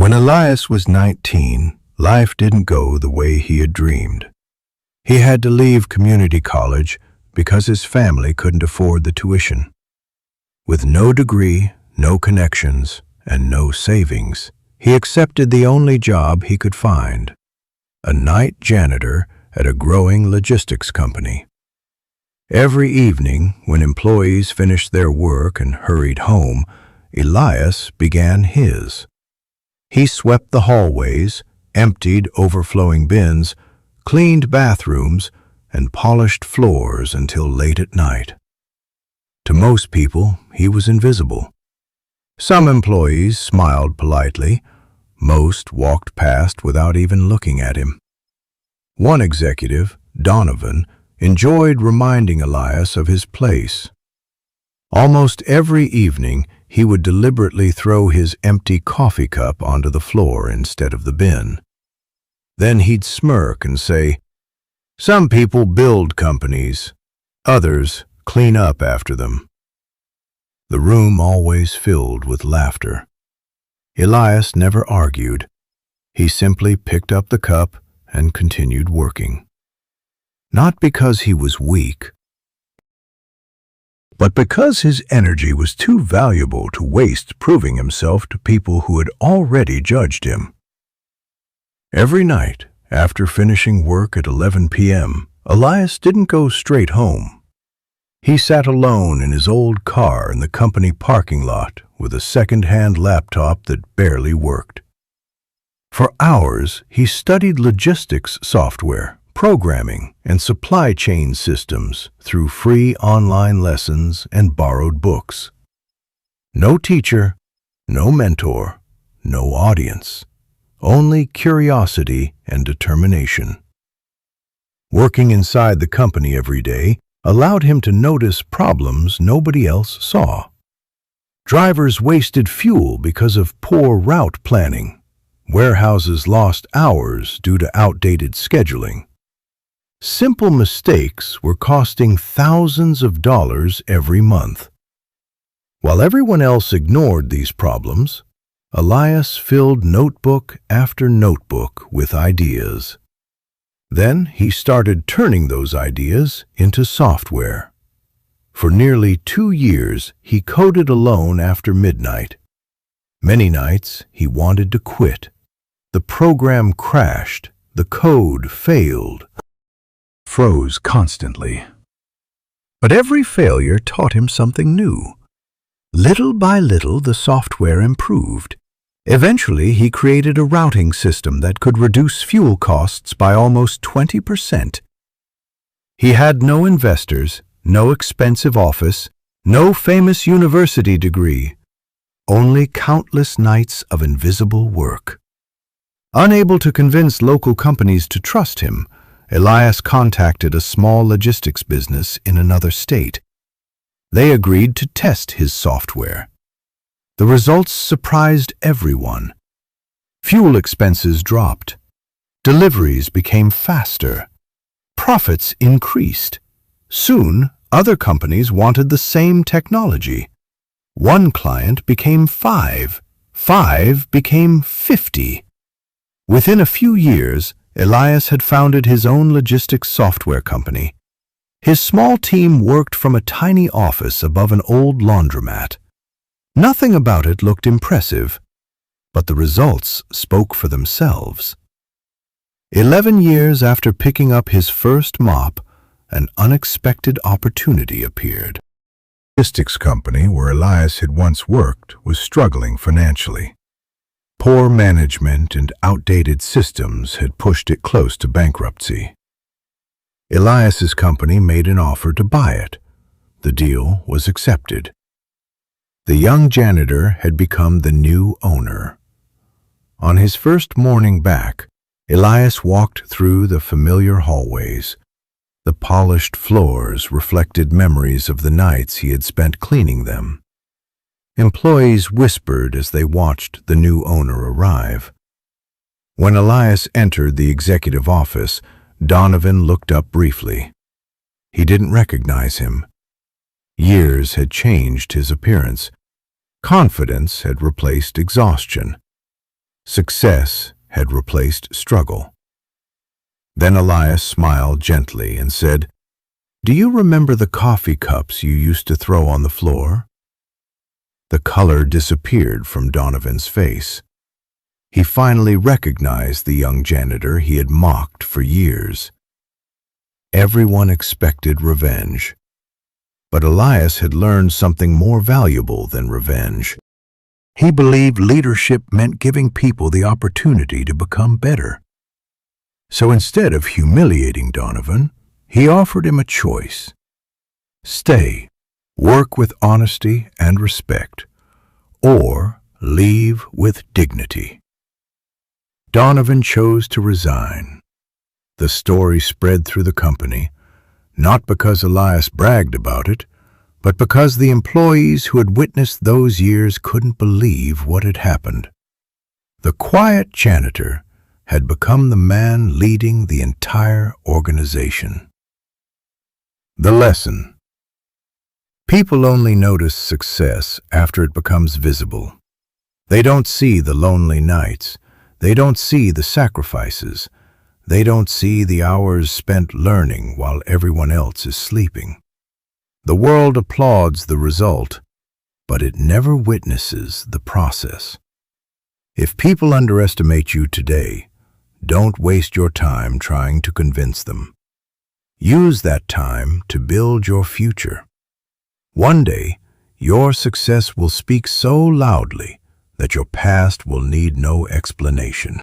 When Elias was 19, life didn't go the way he had dreamed. He had to leave community college because his family couldn't afford the tuition. With no degree, no connections, and no savings, he accepted the only job he could find, a night janitor at a growing logistics company. Every evening, when employees finished their work and hurried home, Elias began his. He swept the hallways, emptied overflowing bins, cleaned bathrooms, and polished floors until late at night. To most people, he was invisible. Some employees smiled politely. Most walked past without even looking at him. One executive, Donovan, enjoyed reminding Elias of his place. Almost every evening, he would deliberately throw his empty coffee cup onto the floor instead of the bin. Then he'd smirk and say, "Some people build companies, others clean up after them." The room always filled with laughter. Elias never argued. He simply picked up the cup and continued working. Not because he was weak, but because his energy was too valuable to waste proving himself to people who had already judged him. Every night, after finishing work at 11 p.m., Elias didn't go straight home. He sat alone in his old car in the company parking lot with a second-hand laptop that barely worked. For hours, he studied logistics software, programming, and supply chain systems through free online lessons and borrowed books. No teacher, no mentor, no audience, only curiosity and determination. Working inside the company every day allowed him to notice problems nobody else saw. Drivers wasted fuel because of poor route planning. Warehouses lost hours due to outdated scheduling. Simple mistakes were costing thousands of dollars every month. While everyone else ignored these problems, Elias filled notebook after notebook with ideas. Then he started turning those ideas into software. For nearly 2 years, he coded alone after midnight. Many nights, he wanted to quit. The program crashed. The code failed. Froze constantly. But every failure taught him something new. Little by little, the software improved. Eventually, he created a routing system that could reduce fuel costs by almost 20%. He had no investors, no expensive office, no famous university degree, only countless nights of invisible work. Unable to convince local companies to trust him, Elias contacted a small logistics business in another state. They agreed to test his software. The results surprised everyone. Fuel expenses dropped. Deliveries became faster. Profits increased. Soon, other companies wanted the same technology. One client became 5. 5 became 50. Within a few years, Elias had founded his own logistics software company. His small team worked from a tiny office above an old laundromat. Nothing about it looked impressive, but the results spoke for themselves. 11 years after picking up his first mop, an unexpected opportunity appeared. The logistics company where Elias had once worked was struggling financially. Poor management and outdated systems had pushed it close to bankruptcy. Elias's company made an offer to buy it. The deal was accepted. The young janitor had become the new owner. On his first morning back, Elias walked through the familiar hallways. The polished floors reflected memories of the nights he had spent cleaning them. Employees whispered as they watched the new owner arrive. When Elias entered the executive office, Donovan looked up briefly. He didn't recognize him. Years had changed his appearance. Confidence had replaced exhaustion. Success had replaced struggle. Then Elias smiled gently and said, "Do you remember the coffee cups you used to throw on the floor?" The color disappeared from Donovan's face. He finally recognized the young janitor he had mocked for years. Everyone expected revenge. But Elias had learned something more valuable than revenge. He believed leadership meant giving people the opportunity to become better. So instead of humiliating Donovan, he offered him a choice. Stay, work with honesty and respect, or leave with dignity. Donovan chose to resign. The story spread through the company, not because Elias bragged about it, but because the employees who had witnessed those years couldn't believe what had happened. The quiet janitor had become the man leading the entire organization. The lesson: people only notice success after it becomes visible. They don't see the lonely nights. They don't see the sacrifices. They don't see the hours spent learning while everyone else is sleeping. The world applauds the result, but it never witnesses the process. If people underestimate you today, don't waste your time trying to convince them. Use that time to build your future. One day, your success will speak so loudly that your past will need no explanation.